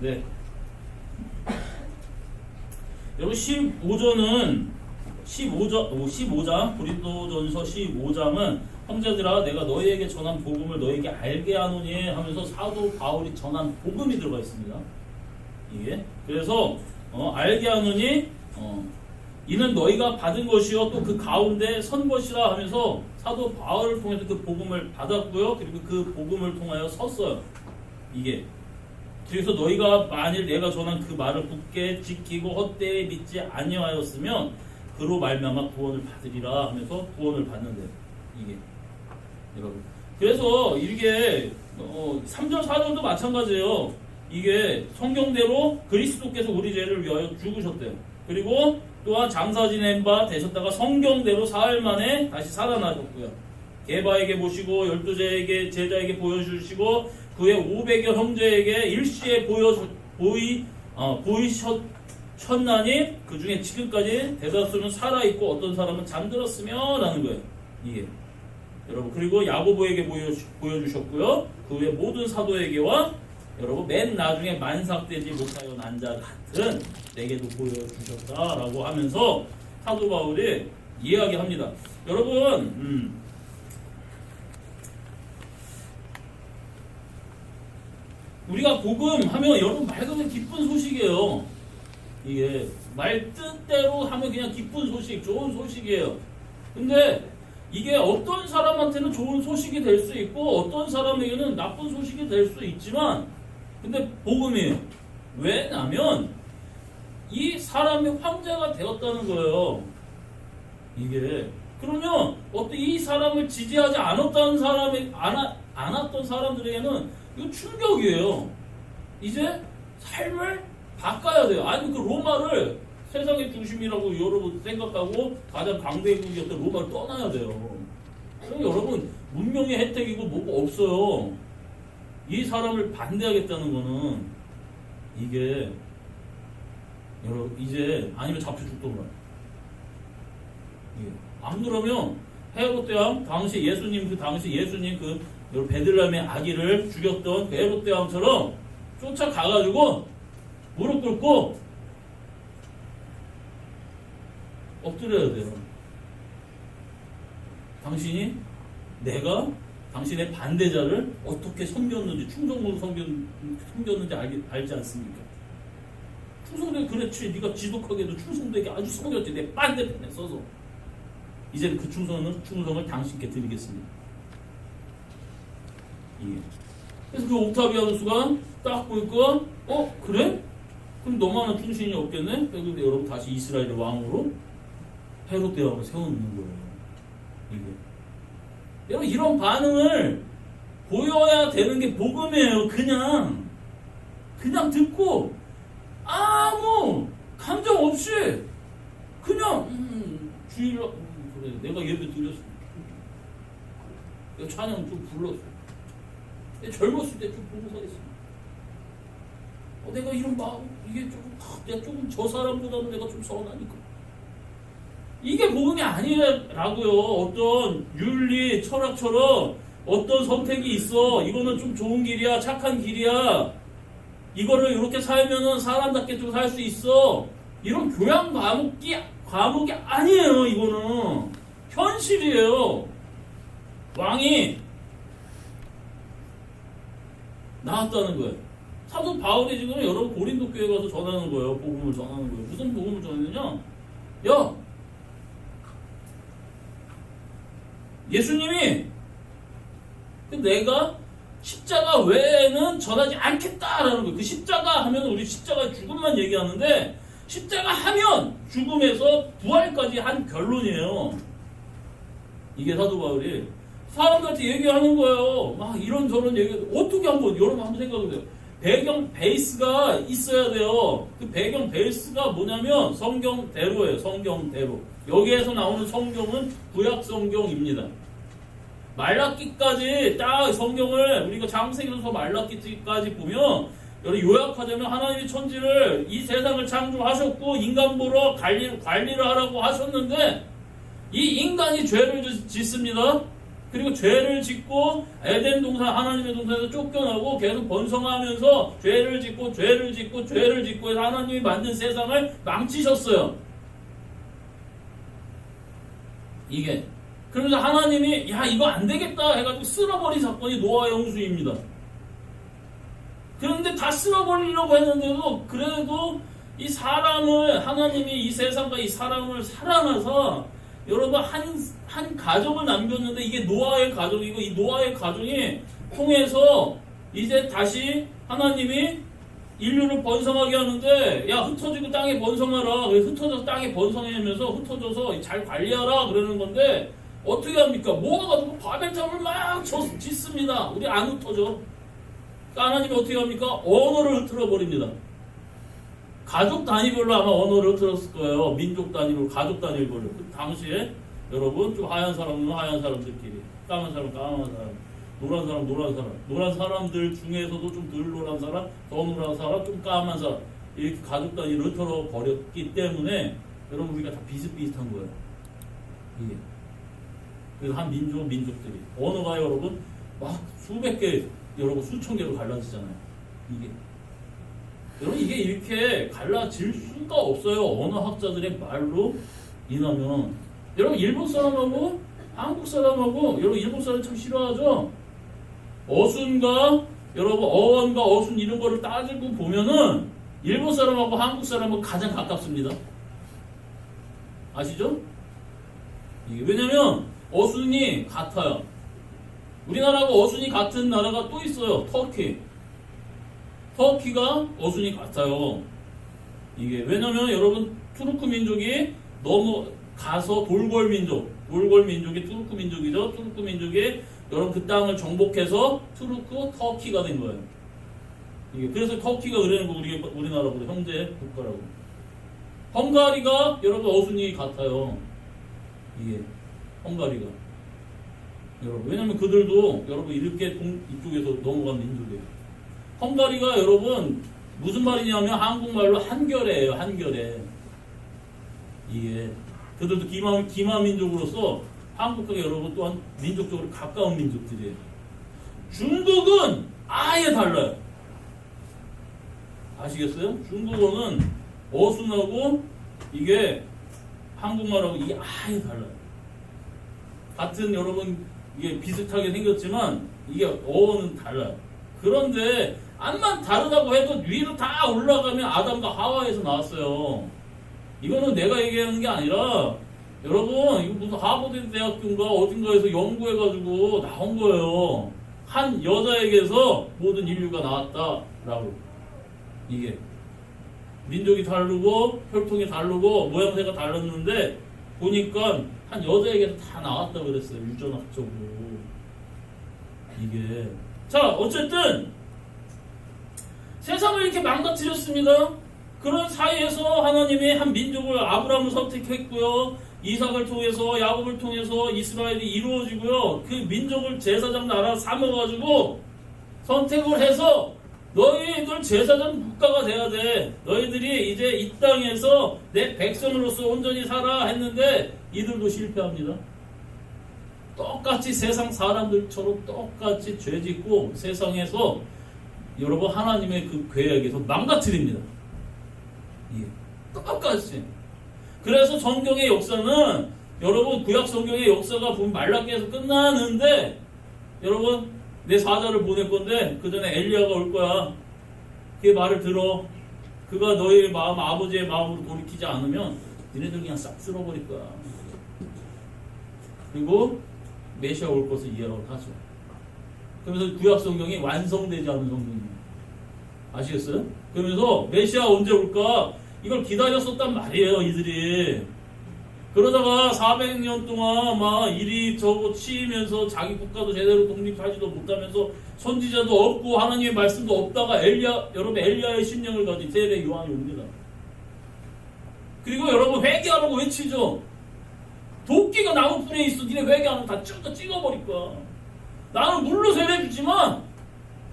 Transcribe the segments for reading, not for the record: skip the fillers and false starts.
네. 여러분 15장 고린도전서 15장은 형제들아 내가 너희에게 전한 복음을 너희에게 알게 하노니 하면서 사도 바울이 전한 복음이 들어가 있습니다. 이게 그래서 알게 하노니 이는 너희가 받은 것이요 또 그 가운데 선 것이라 하면서 사도 바울을 통해서 그 복음을 받았고요. 그리고 그 복음을 통하여 섰어요. 이게 그래서 너희가 만일 내가 전한 그 말을 굳게 지키고 헛되이 믿지 아니하였으면 그로 말미암아 구원을 받으리라 하면서 구원을 받는데 이게 여러분 그래서 이게 3절 4절도 마찬가지예요. 이게 성경대로 그리스도께서 우리 죄를 위하여 죽으셨대요. 그리고 또한 장사 지낸 바 되셨다가 성경대로 사흘 만에 다시 살아나셨고요. 게바에게 모시고 12 제자에게 보여주시고 그의 500여 형제에게 일시에 보이셨나니 그 중에 지금까지 대다수는 살아있고 어떤 사람은 잠들었으며 라는 거예요. 이게 여러분 그리고 야고보에게 보여주셨고요. 그 외 모든 사도에게와 여러분 맨 나중에 만삭되지 못하여 난 자 같은 내게도 보여주셨다라고 하면서 사도 바울이 이야기합니다. 여러분 우리가 복음 하면 여러분 말 그대로 기쁜 소식이에요. 이게 말 뜻대로 하면 그냥 기쁜 소식, 좋은 소식이에요. 근데 이게 어떤 사람한테는 좋은 소식이 될 수 있고 어떤 사람에게는 나쁜 소식이 될 수 있지만 근데 복음이에요. 왜냐면 이 사람이 황제가 되었다는 거예요. 이게 그러면 어떤 이 사람을 지지하지 않았던 사람들에게는 이거 충격이에요. 이제 삶을 바꿔야 돼요. 아니 그 로마를 세상의 중심이라고 여러분 생각하고 가장 강대국이었던 로마를 떠나야 돼요. 그럼 여러분 문명의 혜택이고 뭐가 없어요. 이 사람을 반대하겠다는 거는 이게 여러분 이제 아니면 잡혀 죽던가. 안 그러면 헤롯 왕 당시 예수님 그 베들레헴의 아기를 죽였던 그 헤롯 왕처럼 쫓아가가지고 무릎 꿇고 엎드려야 돼요. 당신이 내가 당신의 반대자를 어떻게 섬겼는지 충성으로 섬겼는지 알지 않습니까? 충성되게 그렇지. 네가 지독하게도 충성되게 아주 섬겼지. 내 반대편에 써서 이제는 그 충성을 당신께 드리겠습니다. 예. 그래서 그 옥타비아누스가 딱 보니까 그래? 그럼 너만한 충신이 없겠네? 그런데 여러분 다시 이스라엘의 왕으로 헤롯 대왕을 세워놓는 거예요. 이게. 여러분 이런 반응을 보여야 되는 게 복음이에요. 그냥 듣고 아무 감정 없이 그냥 주일 그래 내가 예배 드렸어. 내가 찬양 좀 불렀어. 내가 젊었을 때 좀 봉사했어. 내가 이런 마음 이게 내가 조금 저 사람보다는 내가 좀 선하니까. 이게 복음이 아니라고요. 어떤 윤리, 철학처럼 어떤 선택이 있어. 이거는 좀 좋은 길이야, 착한 길이야. 이거를 이렇게 살면은 사람답게 좀 살 수 있어. 이런 교양 과목이 아니에요. 이거는 현실이에요. 왕이 나왔다는 거예요. 사도 바울이 지금 여러분 고린도 교회 가서 전하는 거예요. 복음을 전하는 거예요. 무슨 복음을 전했느냐? 예수님이 내가 십자가 외에는 전하지 않겠다라는 거예요. 그 십자가 하면 우리 십자가의 죽음만 얘기하는데 십자가 하면 죽음에서 부활까지 한 결론이에요. 이게 사도 바울이 사람들한테 얘기하는 거예요. 막 이런저런 얘기 어떻게 여러분 한번 생각해보세요. 배경 베이스가 있어야 돼요. 그 배경 베이스가 뭐냐면 성경대로예요. 성경대로. 여기에서 나오는 성경은 구약 성경입니다. 말라기까지 딱 성경을 우리가 창세기부터 말라기까지 보면 요약하자면 하나님이 천지를 이 세상을 창조하셨고 인간 보러 관리를 하라고 하셨는데 이 인간이 죄를 짓습니다. 그리고 죄를 짓고 에덴 동산 하나님의 동산에서 쫓겨나고 계속 번성하면서 죄를 짓고 죄를 짓고 죄를 짓고 해서 하나님이 만든 세상을 망치셨어요. 이게 그러면서 하나님이 야 이거 안 되겠다 해가지고 쓸어버린 사건이 노아의 홍수입니다. 그런데 다 쓸어버리려고 했는데도 그래도 이 사람을 하나님이 이 세상과 이 사람을 사랑해서 여러분 한 가족을 남겼는데 이게 노아의 가족이고 이 노아의 가정이 통해서 이제 다시 하나님이 인류를 번성하게 하는데 야 흩어지고 땅에 번성하라. 그래서 흩어져서 땅에 번성하면서 흩어져서 잘 관리하라 그러는 건데 어떻게 합니까? 모아가지고 바벨탑을 막 짓습니다. 우리 안 흩어져. 하나님이 어떻게 합니까? 언어를 흐트러 버립니다. 가족 단위별로 아마 언어를 흐트렀을 거예요. 민족 단위로, 가족 단위별로. 그 당시에 여러분 좀 하얀 사람은 하얀 사람들끼리, 까만 사람 까만 사람, 노란 사람 노란 사람, 노란 사람들 중에서도 좀 덜 노란 사람, 더 노란 사람, 좀 까만 사람 이렇게 가족 단위로 흐트러 버렸기 때문에 여러분 우리가 다 비슷비슷한 거예요. 이게. 그래서 한 민족들이 언어가 여러분 막 수백 개 여러분 수천 개로 갈라지잖아요. 이게 여러분 이게 이렇게 갈라질 수가 없어요. 언어학자들의 말로 인하면 여러분 일본 사람하고 한국 사람하고 여러분 일본 사람 참 싫어하죠. 어순과 여러분 어원과 어순 이런 거를 따지고 보면은 일본 사람하고 한국 사람하고 가장 가깝습니다. 아시죠? 이게 왜냐면 어순이 같아요. 우리나라하고 어순이 같은 나라가 또 있어요. 터키. 터키가 어순이 같아요. 이게 왜냐면 여러분 투르크 민족이 너무 가서 돌골 민족이 투르크 민족이죠. 투르크 민족이 여러분 그 땅을 정복해서 투르크 터키가 된 거예요. 이게 그래서 터키가 그러는 거 우리나라보다 형제 국가라고. 헝가리가 여러분 어순이 같아요. 이게 헝가리가 여러분 왜냐면 그들도 여러분 이렇게 이쪽에서 넘어간 민족이에요. 헝가리가 여러분 무슨 말이냐면 한국말로 한결해예요. 한결해. 이게 그들도 기마 민족으로서 한국과 여러분 또한 민족적으로 가까운 민족들이에요. 중국은 아예 달라요. 아시겠어요? 중국어는 어순하고 이게 한국말하고 이게 아예 달라요. 같은 여러분 이게 비슷하게 생겼지만 이게 어원은 달라요. 그런데 암만 다르다고 해도 위로 다 올라가면 아담과 하와에서 나왔어요. 이거는 내가 얘기하는 게 아니라 여러분 이거 무슨 하버드 대학교인가 어딘가에서 연구해가지고 나온 거예요. 한 여자에게서 모든 인류가 나왔다라고. 이게 민족이 다르고 혈통이 다르고 모양새가 달랐는데 보니까 한 여자에게서 다 나왔다 그랬어요. 유전학적으로. 이게 자 어쨌든 세상을 이렇게 망가뜨렸습니다. 그런 사이에서 하나님이 한 민족을 아브라함을 선택했고요. 이삭을 통해서 야곱을 통해서 이스라엘이 이루어지고요. 그 민족을 제사장 나라 삼아가지고 선택을 해서 너희들 제사장 국가가 돼야 돼. 너희들이 이제 이 땅에서 내 백성으로서 온전히 살아 했는데 이들도 실패합니다. 똑같이 세상 사람들처럼 똑같이 죄짓고 세상에서 여러분 하나님의 그 계획에서 망가뜨립니다. 예. 똑같이. 그래서 성경의 역사는 여러분 구약 성경의 역사가 보면 말라기에서 끝나는데 여러분 내 사자를 보낼 건데 그 전에 엘리야가 올 거야. 그의 말을 들어. 그가 너희의 마음 아버지의 마음으로 돌이키지 않으면 너네들 그냥 싹 쓸어버릴 거야. 그리고 메시아 올 것을 예언을 하죠. 그러면서 구약 성경이 완성되지 않은 성경이에요. 아시겠어요? 그러면서 메시아 언제 올까? 이걸 기다렸었단 말이에요, 이들이. 그러다가 400년 동안 막 이리 저거 치이면서 자기 국가도 제대로 독립하지도 못하면서 선지자도 없고 하나님의 말씀도 없다가 여러분 엘리야의 심령을 가진 세례 요한이 옵니다. 그리고 여러분 회개하라고 외치죠. 도끼가 나무꾼에 있어. 니네 회개하면 다 찍어버릴 거야. 나는 물로 세례 주지만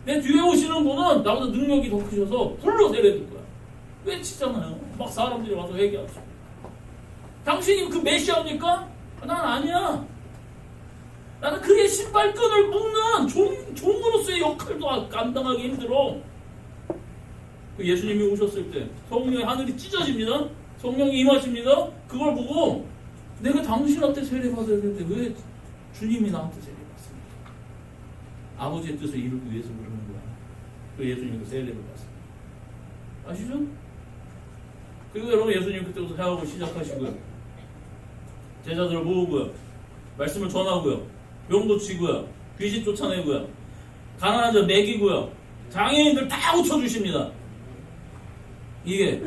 내 뒤에 오시는 분은 나보다 능력이 더 크셔서 불로 세례 줄 거야. 외치잖아요. 막 사람들이 와서 회개하죠. 당신이 그 메시아입니까? 난 아니야. 나는 그의 신발끈을 묶는 종으로서의 역할도 감당하기 힘들어. 그 예수님이 오셨을 때 성령의 하늘이 찢어집니다. 성령이 임하십니다. 그걸 보고 내가 당신한테 세례받아야 되는데 왜 주님이 나한테 세례받습니까? 아버지의 뜻을 이루기 위해서 그러는 거야. 그 예수님이 그 세례를 받습니다. 아시죠? 그리고 여러분 예수님 그때부터 사역을 시작하시고요. 제자들을 모으고요. 말씀을 전하고요. 병 고치고요. 귀신 쫓아내고요. 가난한 자 먹이고요. 장애인들 다 고쳐주십니다. 이게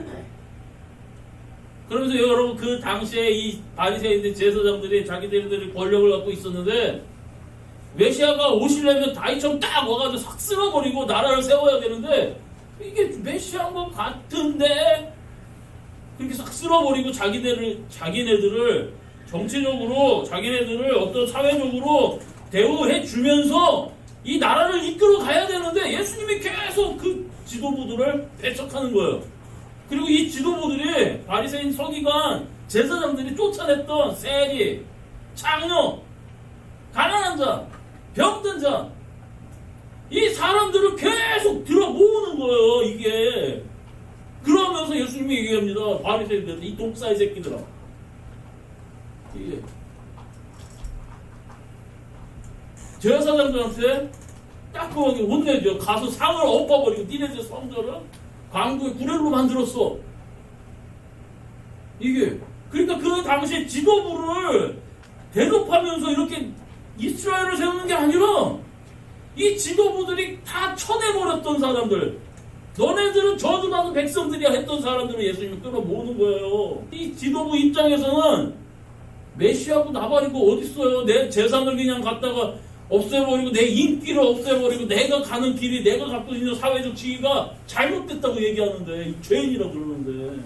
그러면서 여러분 그 당시에 이 바리새인들 제사장들이 자기들이 권력을 갖고 있었는데 메시아가 오시려면 다윗처럼 딱 와가지고 싹 쓸어버리고 나라를 세워야 되는데 이게 메시아인 것 같은데 그렇게 싹 쓸어버리고 자기네들을 정치적으로 자기네들을 어떤 사회적으로 대우해 주면서 이 나라를 이끌어 가야 되는데 예수님이 계속 그 지도부들을 배척하는 거예요. 그리고 이 지도부들이 바리새인 서기관 제사장들이 쫓아냈던 세리, 창녀, 가난한 자, 병든 자 이 사람들을 계속 들어 모으는 거예요. 이게 그러면서 예수님이 얘기합니다. 바리새인들 이 독사의 새끼들아 이게 제사장들한테 따끔하게 혼내죠. 가서 상을 엎어버리고 니네들 성전을 광고의 구례로 만들었어. 이게 그러니까 그 당시에 지도부를 대접하면서 이렇게 이스라엘을 세우는 게 아니라 이 지도부들이 다 쳐내버렸던 사람들, 너네들은 저주받은 백성들이야 했던 사람들을 예수님이 끌어모으는 거예요. 이 지도부 입장에서는 메시아고 나발이고 어딨어요. 내 재산을 그냥 갖다가 없애버리고 내 인기를 없애버리고 내가 가는 길이 내가 갖고 있는 사회적 지위가 잘못됐다고 얘기하는데 이 죄인이라고 그러는데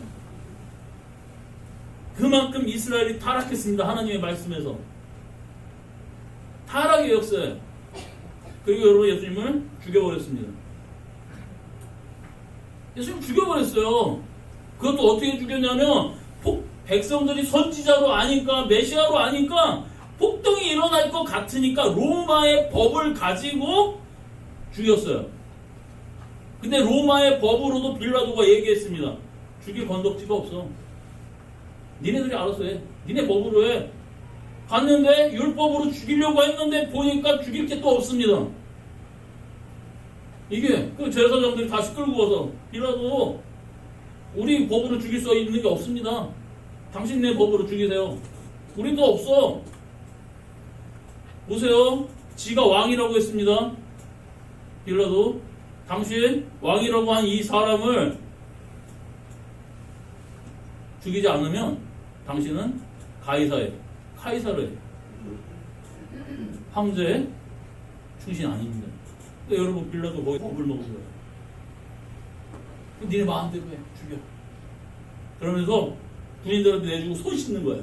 그만큼 이스라엘이 타락했습니다. 하나님의 말씀에서 타락의 역사에. 그리고 여러분 예수님을 죽여버렸습니다. 예수님 죽여버렸어요. 그것도 어떻게 죽였냐면 백성들이 선지자로 아니까 메시아로 아니까 폭동이 일어날 것 같으니까 로마의 법을 가지고 죽였어요. 근데 로마의 법으로도 빌라도가 얘기했습니다. 죽일 건덕지가 없어. 니네들이 알아서 해. 니네 법으로 해. 갔는데 율법으로 죽이려고 했는데 보니까 죽일 게 또 없습니다. 이게 그 제사장들이 다시 끌고 와서 빌라도 우리 법으로 죽일 수 있는 게 없습니다. 당신네 법으로 죽이세요. 우리도 없어. 보세요. 지가 왕이라고 했습니다. 빌라도 당신 왕이라고 한 이 사람을 죽이지 않으면 당신은 카이사르의 황제의 충신 아닙니다. 그러니까 여러분 빌라도 거기 법을 먹은 거예요. 니네 마음대로 해. 죽여. 그러면서 군인들한테 내주고 손 씻는 거예요.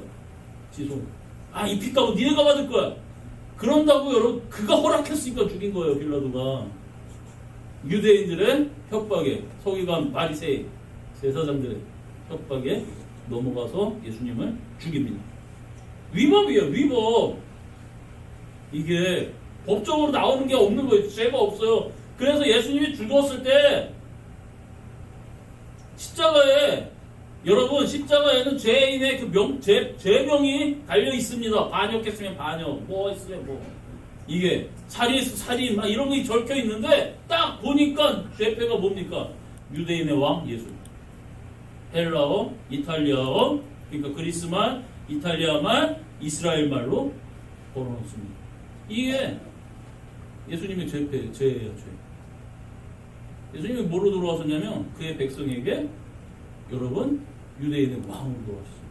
지 손. 아, 이 핏값은 니네가 받을 거야. 그런다고 여러분 그가 허락했으니까 죽인 거예요. 빌라도가. 유대인들의 협박에 서기관 바리새인 제사장들의 협박에 넘어가서 예수님을 죽입니다. 위법이에요. 위법. 이게 법적으로 나오는 게 없는 거예요. 죄가 없어요. 그래서 예수님이 죽었을 때 십자가에 여러분 십자가에는 죄인의 그 죄명이 달려 있습니다. 반역했으면 반역, 뭐 했으면 뭐 이게 살인 막 이런 게 적혀 있는데 딱 보니까 죄패가 뭡니까? 유대인의 왕 예수. 헬라어, 이탈리아어, 그러니까 그리스말, 이탈리아말, 이스라엘말로 걸어놓습니다. 이게 예수님의 죄예요, 죄. 예수님이 뭐로 돌아가셨냐면 그의 백성에게 여러분 유대인의 왕으로 돌아가셨습니다.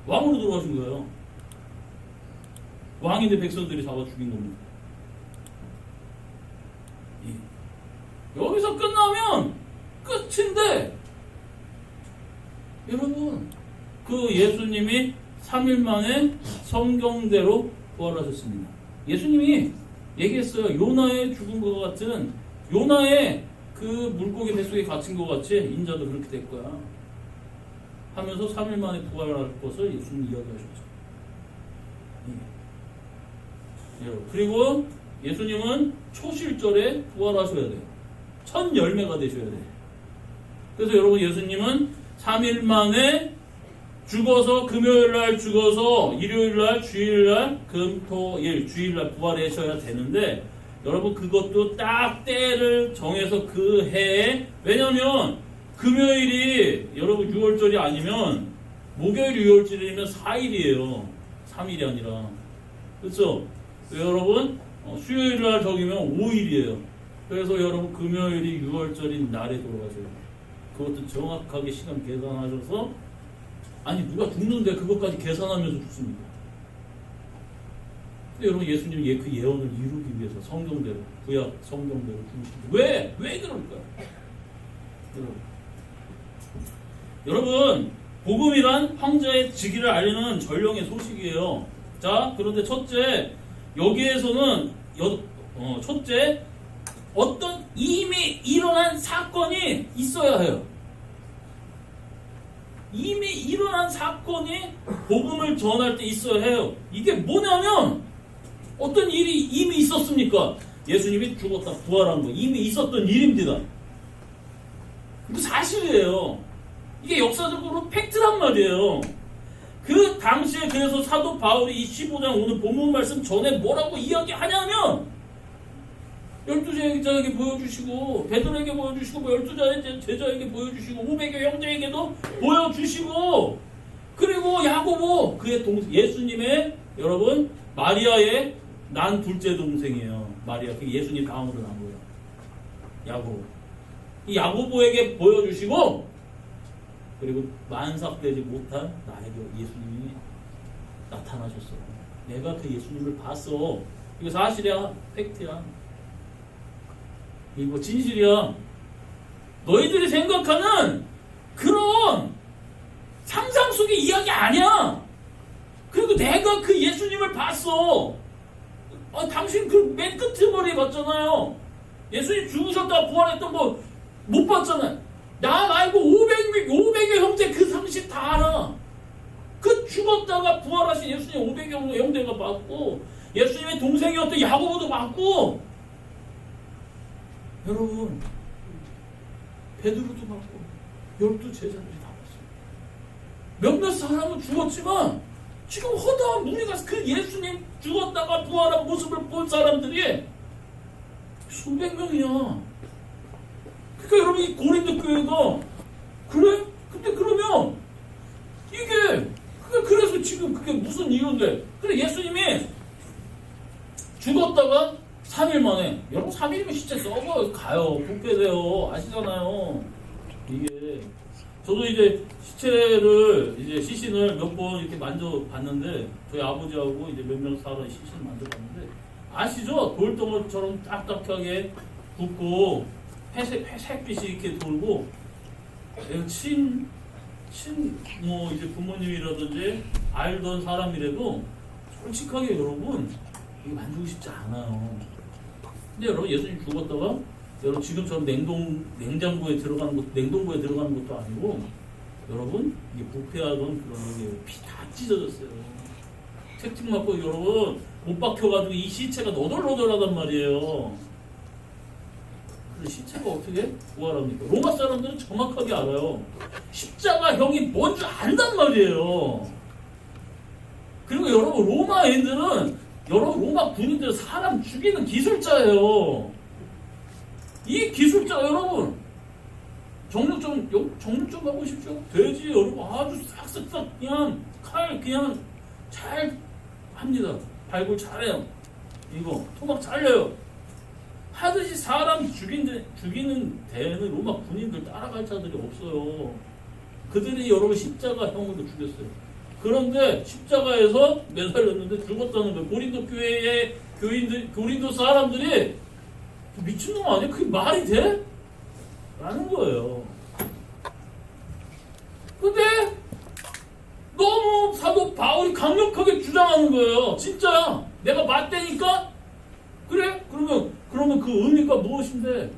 왕으로 돌아가신 거예요. 왕인데 백성들이 잡아 죽인 겁니다. 여기서 끝나면 끝인데 여러분 그 예수님이 3일 만에 성경대로 부활하셨습니다. 예수님이 얘기했어요. 요나의 죽은 것 같은 요나의 그 물고기 뱃속에 갇힌 것 같이 인자도 그렇게 될 거야. 하면서 3일 만에 부활할 것을 예수님 이야기하셨죠. 그리고 예수님은 초실절에 부활하셔야 돼요. 첫 열매가 되셔야 돼요. 그래서 여러분 예수님은 3일 만에 죽어서 금요일날 죽어서 일요일날 주일날 금토일 주일날 부활하셔야 되는데 여러분 그것도 딱 때를 정해서 그 해에 왜냐면 금요일이 여러분 6월절이 아니면 목요일 6월절이면 4일이에요. 3일이 아니라 그렇죠? 여러분 수요일날 저기면 5일이에요. 그래서 여러분 금요일이 6월절인 날에 돌아가셔야 돼요. 그것도 정확하게 시간 계산하셔서 아니 누가 죽는데 그것까지 계산하면서 죽습니까? 근데 여러분 예수님이 그 예언을 이루기 위해서 성경대로 구약 성경대로 죽으십니다. 왜? 왜 그럴까요? 여러분 복음이란 황제의 즉위를 알리는 전령의 소식이에요. 자 그런데 첫째 여기에서는 첫째 어떤 이미 일어난 사건이 있어야 해요. 이미 일어난 사건이 복음을 전할 때 있어야 해요. 이게 뭐냐면 어떤 일이 이미 있었습니까? 예수님이 죽었다 부활한 거 이미 있었던 일입니다. 이거 사실이에요. 이게 역사적으로 팩트란 말이에요. 그 당시에 그래서 사도 바울이 이 15장 오늘 본문 말씀 전에 뭐라고 이야기하냐면 12제자에게 보여주시고 베드로에게 보여주시고 12 제자에게 보여주시고 500여 형제에게도 보여주시고 그리고 야고보 그의 예수님의 여러분 마리아의 난 둘째 동생이에요. 마리아 그 예수님 다음으로 난 거예요. 야고보 이 야고보에게 보여주시고 그리고 만삭되지 못한 나에게 예수님이 나타나셨어요. 내가 그 예수님을 봤어. 이거 사실이야. 팩트야. 이거 진실이야. 너희들이 생각하는 그런 상상 속의 이야기 아니야. 그리고 내가 그 예수님을 봤어. 당신 그 맨 끝머리에 봤잖아요. 예수님 죽으셨다 부활했던 거 못 봤잖아요. 나 말고 500여 형제 그 상식 다 알아. 그 죽었다가 부활하신 예수님 500여 형제가 봤고 예수님의 동생이었던 야고보도 봤고 여러분 베드로도 봤고 12제자들이 다 봤어요. 몇몇 사람은 죽었지만 지금 허다한 무리가 그 예수님 죽었다가 부활한 모습을 본 사람들이 수백 명이야. 그러니까 여러분 이 고린도 교회가 그래? 근데 그러면 이게 그래서 지금 그게 무슨 이유인데 그래 예수님이 죽었다가 3일 만에 여러분 3일이면 시체 썩어요. 가요. 붓게 돼요. 아시잖아요. 이게 저도 이제 시체를 이제 시신을 몇 번 이렇게 만져봤는데 저희 아버지하고 이제 몇 명 사람 시신을 만져봤는데 아시죠? 돌덩어리처럼 딱딱하게 붓고 회색빛이 이렇게 돌고 뭐 이제 부모님이라든지 알던 사람이라도 솔직하게 여러분 이거 만지고 싶지 않아요. 근데 여러분 예수님 죽었다가 여러분 지금처럼 냉장고에 들어가는 것도 아니고 여러분 이게 부패하던 그런 게 피 다 찢어졌어요. 채찍 맞고 여러분 못 박혀가지고 이 시체가 너덜너덜하단 말이에요. 그래서 시체가 어떻게 부활합니까? 로마 사람들은 정확하게 알아요. 십자가형이 뭔 줄 안단 말이에요. 그리고 여러분 로마인들은 여러분 로마 군인들 사람 죽이는 기술자예요. 이 기술자 여러분 정육 좀 하고 싶죠? 돼지 여러분 아주 싹싹싹 그냥 칼 그냥 잘 합니다. 발굴 잘해요. 이거 토막 잘려요. 하듯이 사람 죽이는 데에는 로마 군인들 따라갈 자들이 없어요. 그들이 여러분 십자가형으로 죽였어요. 그런데 십자가에서 매달렸는데 죽었다는 거예요. 고린도 교회의 고린도 사람들이 미친놈 아니야? 그게 말이 돼? 라는 거예요. 근데 너무 사도 바울이 강력하게 주장하는 거예요. 진짜야. 내가 맞대니까? 그래? 그러면 그 의미가 무엇인데?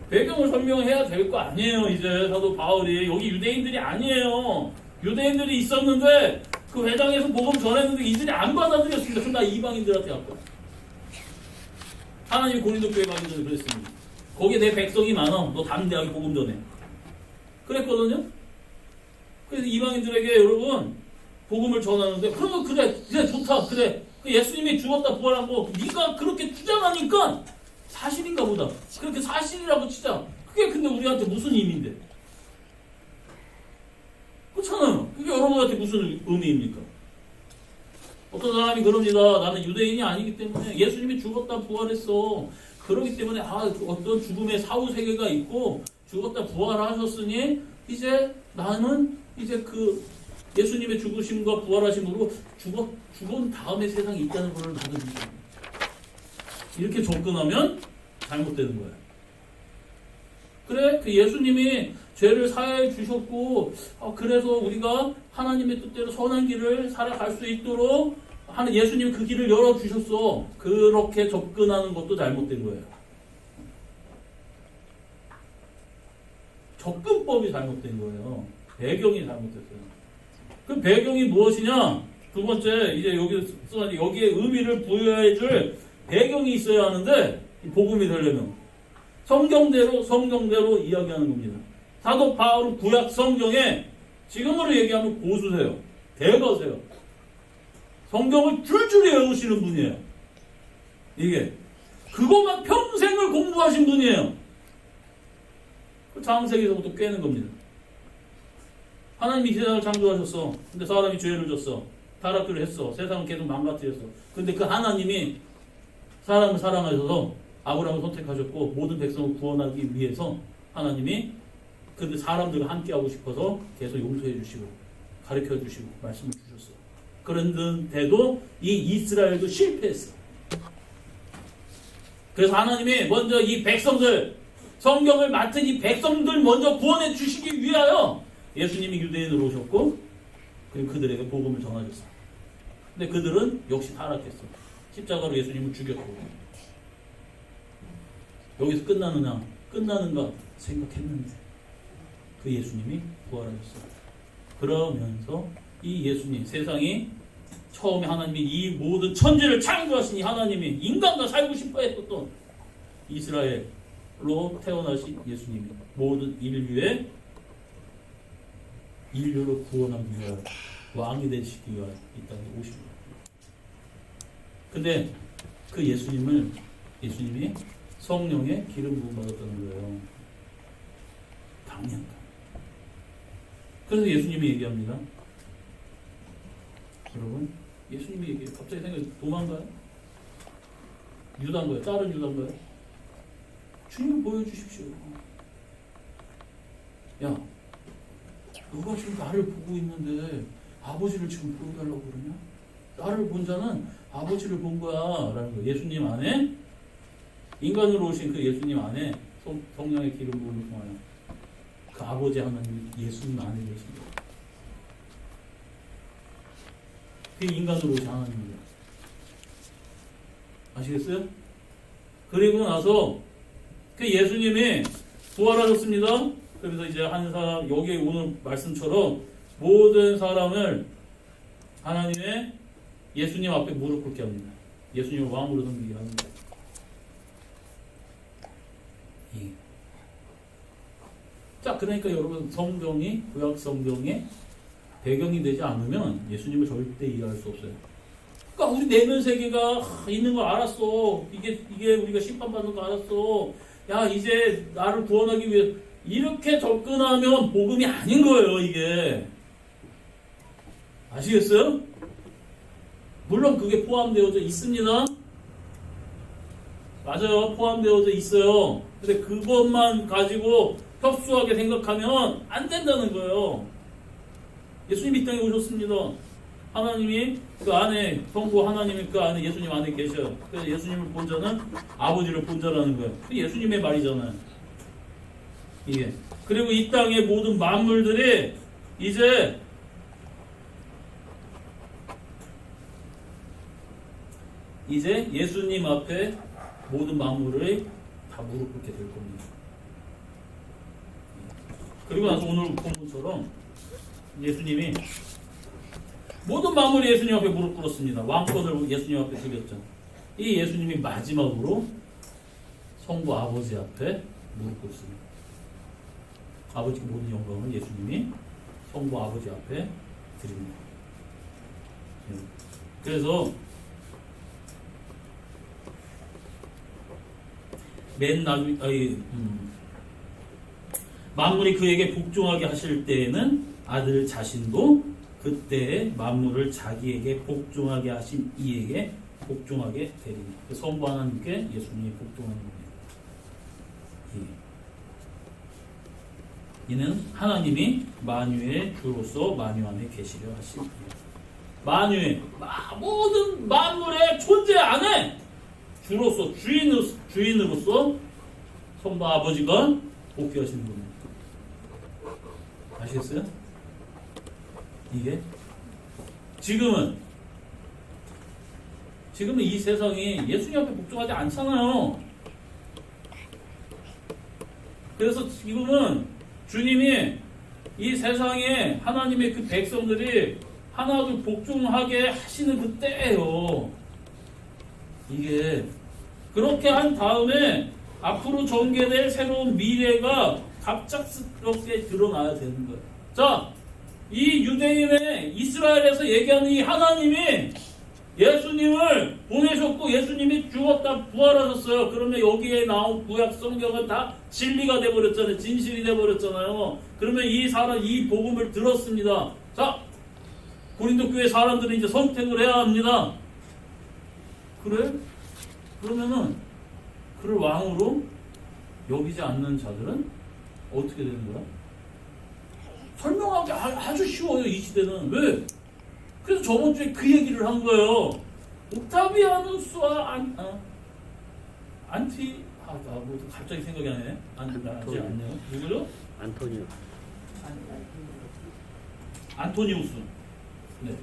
배경을 설명해야 될 거 아니에요. 이제 사도 바울이 여기 유대인들이 아니에요. 유대인들이 있었는데 그 회당에서 복음 전했는데 이들이 안 받아들였습니다. 그럼 나 이방인들한테 갈 거야. 하나님이 고린도 교회 가기 전에 그랬습니다. 거기에 내 백성이 많아. 너 담대하게 복음 전해. 그랬거든요. 그래서 이방인들에게 여러분 복음을 전하는데 그러면 그래 좋다 그래 그 예수님이 죽었다 부활한 거 네가 그렇게 주장하니까 사실인가 보다. 그렇게 사실이라고 치자. 그게 근데 우리한테 무슨 의미인데? 그렇잖아요. 그게 여러분한테 무슨 의미입니까? 어떤 사람이 그럽니다. 나는 유대인이 아니기 때문에 예수님이 죽었다 부활했어. 그렇기 때문에 어떤 죽음의 사후 세계가 있고 죽었다 부활하셨으니 이제 나는 이제 그 예수님의 죽으심과 부활하심으로 죽은 다음에 세상에 있다는 걸 나도 믿습니다. 이렇게 접근하면 잘못되는 거예요. 그래, 그 예수님이 죄를 사해 주셨고, 그래서 우리가 하나님의 뜻대로 선한 길을 살아갈 수 있도록 예수님이 그 길을 열어주셨어. 그렇게 접근하는 것도 잘못된 거예요. 접근법이 잘못된 거예요. 배경이 잘못됐어요. 그 배경이 무엇이냐? 두 번째, 이제 여기에 의미를 부여해줄 배경이 있어야 하는데, 복음이 되려면 성경대로 이야기하는 겁니다. 사도 바울은 구약 성경에 지금으로 얘기하면 고수세요. 대거세요. 성경을 줄줄이 외우시는 분이에요. 이게 그것만 평생을 공부하신 분이에요. 그 창세기서부터 꿰는 겁니다. 하나님이 세상을 창조하셨어. 근데 사람이 죄를 졌어. 타락을 했어. 세상은 계속 망가뜨렸어. 근데 그 하나님이 사람을 사랑하셔서 아브라함을 선택하셨고 모든 백성을 구원하기 위해서 하나님이 근데 사람들과 함께하고 싶어서 계속 용서해 주시고 가르쳐 주시고 말씀을 주셨어. 그런데도 이 이스라엘도 실패했어. 그래서 하나님이 먼저 이 백성들 성경을 맡은 이 백성들 먼저 구원해 주시기 위하여 예수님이 유대인으로 오셨고 그리고 그들에게 복음을 전하셨어. 근데 그들은 역시 타락했어. 십자가로 예수님을 죽였고 여기서 끝나는가 생각했는데 그 예수님이 부활하셨어. 그러면서 이 예수님 세상이 처음에 하나님이 이 모든 천지를 창조하신 이 하나님이 인간과 살고 싶어 했었던 이스라엘로 태어나신 예수님이 모든 인류를 구원하기 위하여 왕이 되시기 위하여 이 땅에 오신 거예요. 근데 그 예수님이 성령의 기름 부음 받았다는 거예요. 당연한. 그래서 예수님이 얘기합니다. 여러분, 예수님이 얘기해요. 갑자기 생각해 도망가요? 유다인가요? 다른 유다인가요? 주님을 보여주십시오. 야, 너가 지금 나를 보고 있는데 아버지를 지금 보여달라고 그러냐? 나를 본 자는 아버지를 본 거야 라는 거예요. 예수님 안에 인간으로 오신 그 예수님 안에 성령의 기름 부음을 통하여 그 아버지 하나님 예수님 안에 계십니다. 그 인간으로 오신 하나님입니다. 아시겠어요? 그리고 나서 그 예수님이 부활하셨습니다. 그래서 이제 한 사람 여기 오늘 말씀처럼 모든 사람을 하나님의 예수님 앞에 무릎 꿇게 합니다. 예수님을 왕으로 섬기게 합니다. 자, 그러니까 여러분 성경이 구약 성경의 배경이 되지 않으면 예수님을 절대 이해할 수 없어요. 그러니까 우리 내면 세계가 있는 걸 알았어. 이게 우리가 심판받는 거 알았어. 야, 이제 나를 구원하기 위해 이렇게 접근하면 복음이 아닌 거예요, 이게. 아시겠어요? 물론 그게 포함되어져 있습니다. 맞아요. 포함되어져 있어요. 근데 그것만 가지고 협소하게 생각하면 안 된다는 거예요. 예수님이 이 땅에 오셨습니다. 하나님이 그 안에, 성부 하나님이 그 안에 예수님 안에 계셔요. 그래서 예수님을 본 자는 아버지를 본 자라는 거예요. 그게 예수님의 말이잖아요. 이게. 그리고 이 땅의 모든 만물들이 이제 예수님 앞에 모든 만물을 다 무릎 꿇게 될 겁니다. 그리고 나서 오늘 본문처럼 예수님이 모든 만물이 예수님 앞에 무릎 꿇었습니다. 왕권을 예수님 앞에 드렸죠. 이 예수님이 마지막으로 성부 아버지 앞에 무릎 꿇습니다. 아버지께 모든 영광을 예수님이 성부 아버지 앞에 드립니다. 그래서 맨 나중에 만물이 그에게 복종하게 하실 때에는 아들 자신도 그때에 만물을 자기에게 복종하게 하신 이에게 복종하게 되리니. 성부 하나님께 예수님이 복종하는 겁니다. 이는 하나님이 만유의 주로서 만유 안에 계시려 하십니다. 만유의 모든 만물의 존재 안에 주로서 주인으로서 성부 아버지가 복귀하시는 겁니다. 아시겠어요? 이게 지금은 이 세상이 예수님 앞에 복종하지 않잖아요. 그래서 지금은 주님이 이 세상에 하나님의 그 백성들이 하나둘 복종하게 하시는 그때예요. 이게 그렇게 한 다음에 앞으로 전개될 새로운 미래가 갑작스럽게 드러나야 되는 거예요. 자, 이 유대인의 이스라엘에서 얘기하는 이 하나님이 예수님을 보내셨고 예수님이 죽었다 부활하셨어요. 그러면 여기에 나온 구약 성경은 다 진리가 돼버렸잖아요. 진실이 돼버렸잖아요. 그러면 이 복음을 들었습니다. 자, 고린도 교회 사람들은 이제 선택을 해야 합니다. 그래? 그러면은 그를 왕으로 여기지 않는 자들은 어떻게 되는 거야? 설명하기 아주 쉬워요. 이 시대는. 왜? 그래서 저번 주에 그 얘기를 한 거예요. 옥타비아누스와 갑자기 생각이 안 나네. 나지 않네요. 누구죠? 안토니우스. 네.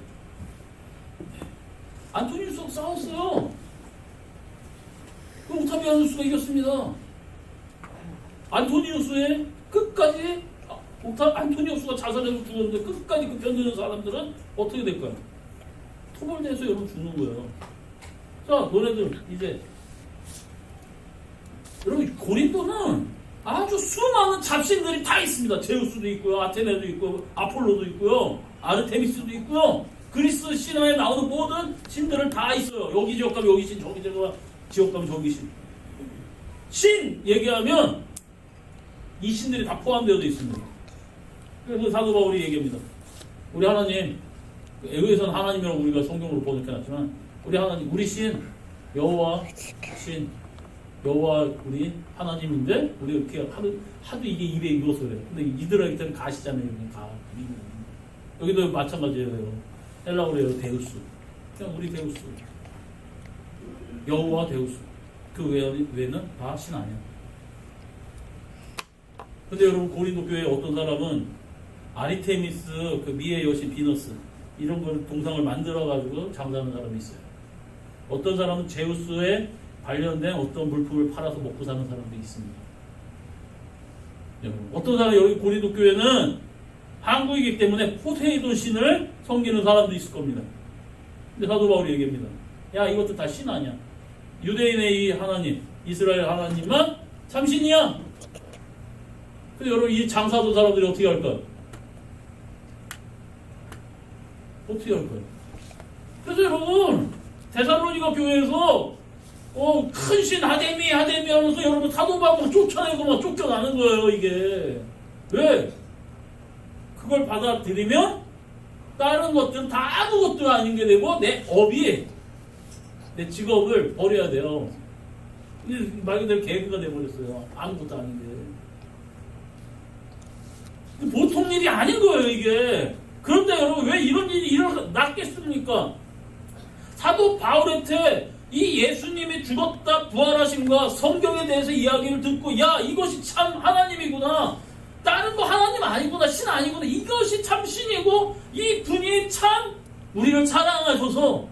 안토니우스가 싸웠어요. 그럼 옥타비아누스가 이겼습니다. 안토니우스의 끝까지 안토니우스가 자살해서 죽었는데 끝까지 그 견디는 사람들은 어떻게 될까요? 토벌대에서 여러분 죽는 거예요. 자, 너네들 이제 여러분 고린도는 아주 수많은 잡신들이 다 있습니다. 제우스도 있고요, 아테네도 있고, 아폴로도 있고요, 아르테미스도 있고요. 그리스 신화에 나오는 모든 신들은 다 있어요. 여기 지역 가면 여기 신, 저기 지역 가면 저기 신. 신 얘기하면 이 신들이 다 포함되어 있습니다. 그래서 사도 바울이 얘기합니다. 우리 하나님, 애국에서는 하나님이라고 우리가 성경으로 번역해놨지만 우리 하나님, 우리 신, 여호와 신, 여호와 우리 하나님인데 우리 이렇게 하도 이게 입에 익어서 그래요. 근데 이들에게는 가시잖아요. 가. 여기도 마찬가지예요. 헬라어로 해요. 데우스. 그냥 우리 데우스. 여호와 데우스. 그 외에는 다 신 아니야. 근데 여러분 고린도 교회 어떤 사람은 아리테미스, 그 미의 여신 비너스 이런 걸 동상을 만들어 가지고 장사하는 사람이 있어요. 어떤 사람은 제우스에 관련된 어떤 물품을 팔아서 먹고 사는 사람도 있습니다. 여러분, 어떤 사람 여기 고린도 교회는 한국이기 때문에 포세이돈 신을 섬기는 사람도 있을 겁니다. 근데 사도 바울이 얘기합니다. 야, 이것도 다 신 아니야. 유대인의 이 하나님, 이스라엘 하나님만 참신이야. 근데 여러분 이 장사하던 사람들이 어떻게 할까요? 어떻게 할까요? 그래서 여러분 데살로니가 교회에서 큰 신 하데미 하면서 여러분 사도 바울 쫓아내고 막 쫓겨나는 거예요. 이게 왜? 그걸 받아들이면 다른 것들은 다 아무것도 아닌 게 되고 내 직업을 버려야 돼요. 말 그대로 개그가 돼버렸어요. 아무것도 아닌데. 보통 일이 아닌 거예요, 이게. 그런데 여러분, 왜 이런 일이 일어났겠습니까? 사도 바울한테 이 예수님이 죽었다 부활하심과 성경에 대해서 이야기를 듣고, 야, 이것이 참 하나님이구나. 다른 거 하나님 아니구나, 신 아니구나. 이것이 참 신이고, 이 분이 참 우리를 사랑하셔서,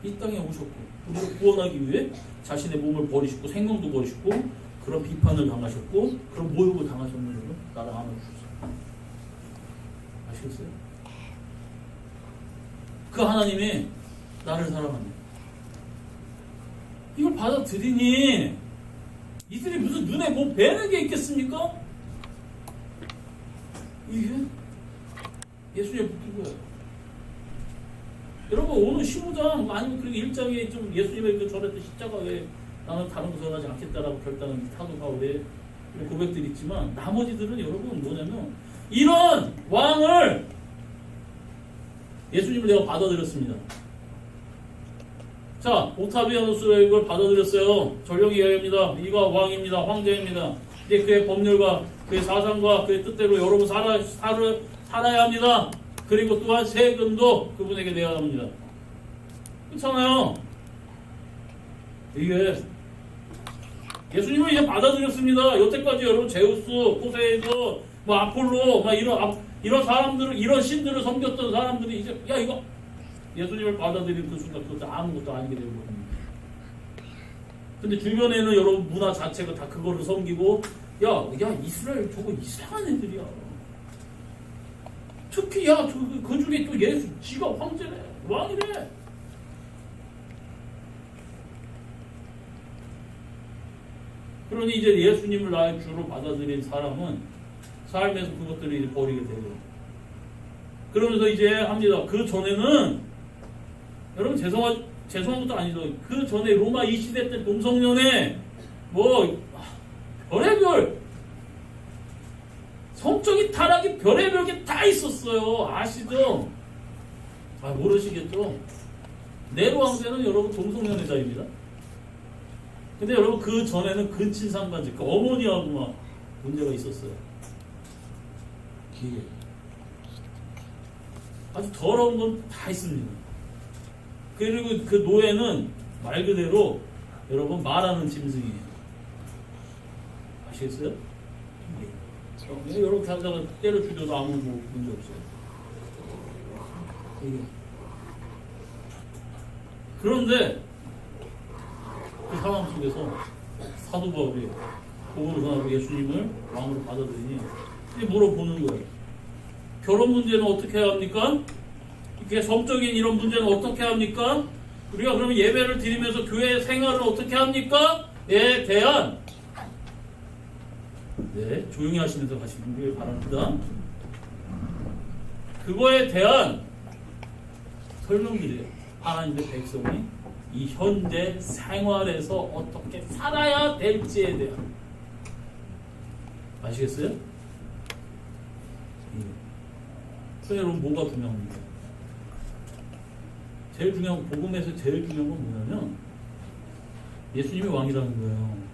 이 땅에 오셨고, 우리를 구원하기 위해 자신의 몸을 버리시고, 생명도 버리시고, 그런 비판을 당하셨고 그런 모욕을 당하셨는데도 나를 안아주셨어요. 아시겠어요? 그 하나님이 나를 사랑한다. 이걸 받아들이니 이들이 무슨 눈에 뭐 뵈는 게 있겠습니까? 이게 예수님의 붙은 거예요. 여러분 오늘 15장 아니면 그리고 1장에 좀 예수님의 그 전했던 십자가에 나는 다른 거 전하지 않겠다라고 결단한 사도 바울의 고백들이 있지만 나머지들은 여러분 뭐냐면 이런 왕을 예수님을 내가 받아들였습니다. 자, 옥타비아누스가 이걸 받아들였어요. 전령이 여입니다. 이가 왕입니다. 황제입니다. 이제 그의 법률과 그의 사상과 그의 뜻대로 여러분 살아야 합니다. 그리고 또한 세금도 그분에게 내야 합니다. 그렇잖아요. 이게 예수님을 이제 받아들였습니다. 여태까지 여러분 제우스, 포세이돈, 뭐 아폴로, 막 이런 사람들을 이런 신들을 섬겼던 사람들이 이제 야 이거 예수님을 받아들인 그 순간 그것도 아무것도 아니게 되고 겁니다. 근데 주변에는 여러분 문화 자체가 다 그거를 섬기고 야 이스라엘 저거 이상한 애들이야. 특히 그 중에 또 예수 지가 황제래 왕이래. 그러니 이제 예수님을 나의 주로 받아들인 사람은 삶에서 그것들을 이제 버리게 되고 그러면서 이제 합니다. 그 전에는 여러분 죄송한 것도 아니죠. 그 전에 로마 이 시대 때 동성연애 뭐 별의별 성적인 타락이 별의별 게 다 있었어요. 아시죠? 모르시겠죠? 네로 왕제는 여러분 동성연애자입니다. 근데 여러분 그 전에는 근친 상간제 그 어머니하고 막 문제가 있었어요. 기계 아주 더러운 건 다 있습니다. 그리고 그 노예는 말 그대로 여러분 말하는 짐승이에요. 아시겠어요? 이렇게 하다가 때려 죽여도 아무 문제 없어요. 그런데 그 상황 속에서 사도 바울이 복음을 전하고 예수님을 왕으로 받아들이니 이제 물어보는 거예요. 결혼 문제는 어떻게 해야 합니까? 이렇게 성적인 이런 문제는 어떻게 합니까? 우리가 그러면 예배를 드리면서 교회 생활을 어떻게 합니까? 에 대한 조용히 하시면서 가시길 바랍니다. 그거에 대한 설명들이에요. 하나님의 백성이 이 현재 생활에서 어떻게 살아야 될지에 대한 아시겠어요? 여러분 뭐가 중요합니까? 제일 중요한 복음에서 제일 중요한 건 뭐냐면 예수님이 왕이라는 거예요.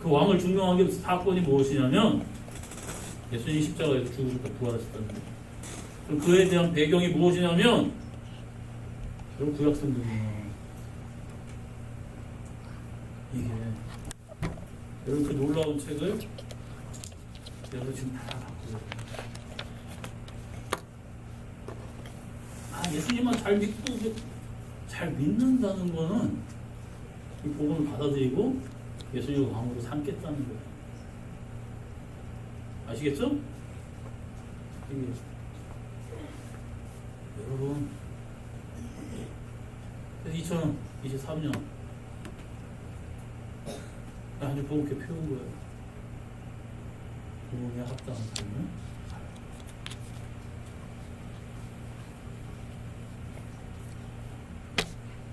그 왕을 증명한 게 사건이 무엇이냐면 예수님이 십자가에서 죽으셨다 부활하셨다는 거예요. 그럼 그에 대한 배경이 무엇이냐면 여러분 구약 성경이에요. 이게 여러분 그 놀라운 책을 여러분 지금 다 갖고 예수님만 잘 믿고 잘 믿는다는 거는 이 복음을 받아들이고 예수님을 왕으로 삼겠다는 거예요. 아시겠죠? 여러분 2023년 아주 복음께 피운 거예요. 복음에 합당한 삶을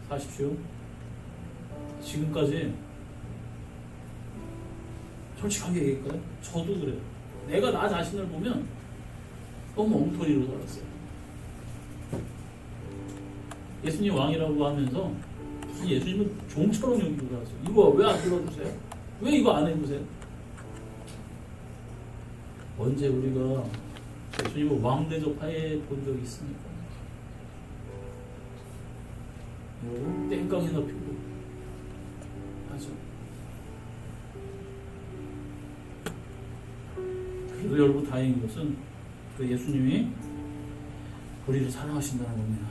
사십시오. 지금까지 솔직하게 얘기할까요? 저도 그래요. 내가 나 자신을 보면 너무 엉터리로 살았어요. 예수님 왕이라고 하면서 무슨 예수님은 종처럼 여기고 살았어요. 이거 왜 안 들어주세요? 왜 이거 안 해보세요? 언제 우리가 예수님을 왕 대접해 본 적이 있습니까? 땡깡이나 피고 하죠. 그래도 여러분 다행인 것은 그 예수님이 우리를 사랑하신다는 겁니다.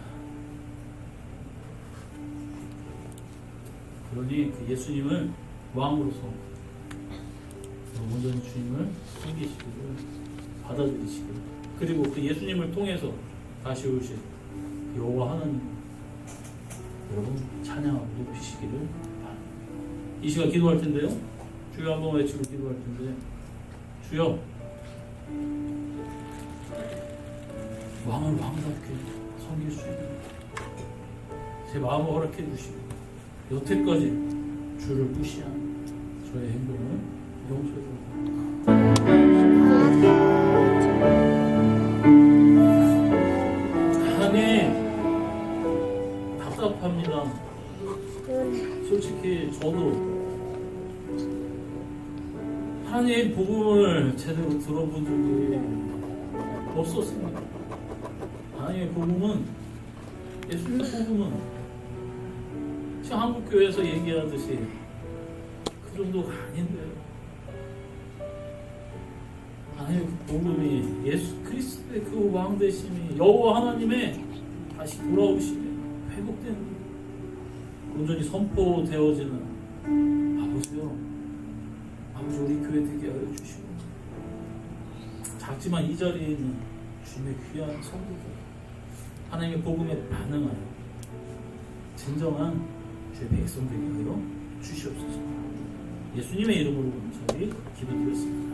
그러니 그 예수님을 왕으로서 온전히 주님을 섬기시기를 받아들이시기를, 그리고 그 예수님을 통해서 다시 오실 여호와 하나님 여러분 찬양하고 높이시기를 바랍니다. 이 시간 기도할 텐데요, 주여 한번 외치고 기도할 텐데, 주여 왕을 왕답게 섬길 수 있는 제 마음을 허락해 주시고 여태까지 주를 무시한 저의 행동을 용서해 주옵소서. 하나님, 답답합니다. 솔직히 저도 하나님의 복음을 제대로 들어본 적이 없었습니다. 하나님의 복음은, 예수님의 복음은 지금 한국교회에서 얘기하듯이 그 정도가 아닌데요. 하나님의 그 복음이 예수 그리스도의 그 왕되심이, 여호와 하나님의 다시 돌아오심이 회복된, 온전히 선포되어지는 아버지요, 아버지 우리 교회 되게 하여 주시고, 작지만 이 자리에 있는 주님의 귀한 성도들 하나님의 복음에 반응하여 진정한 주의 백성되게 하여 주시옵소서. 예수님의 이름으로 감사히 기도드렸습니다.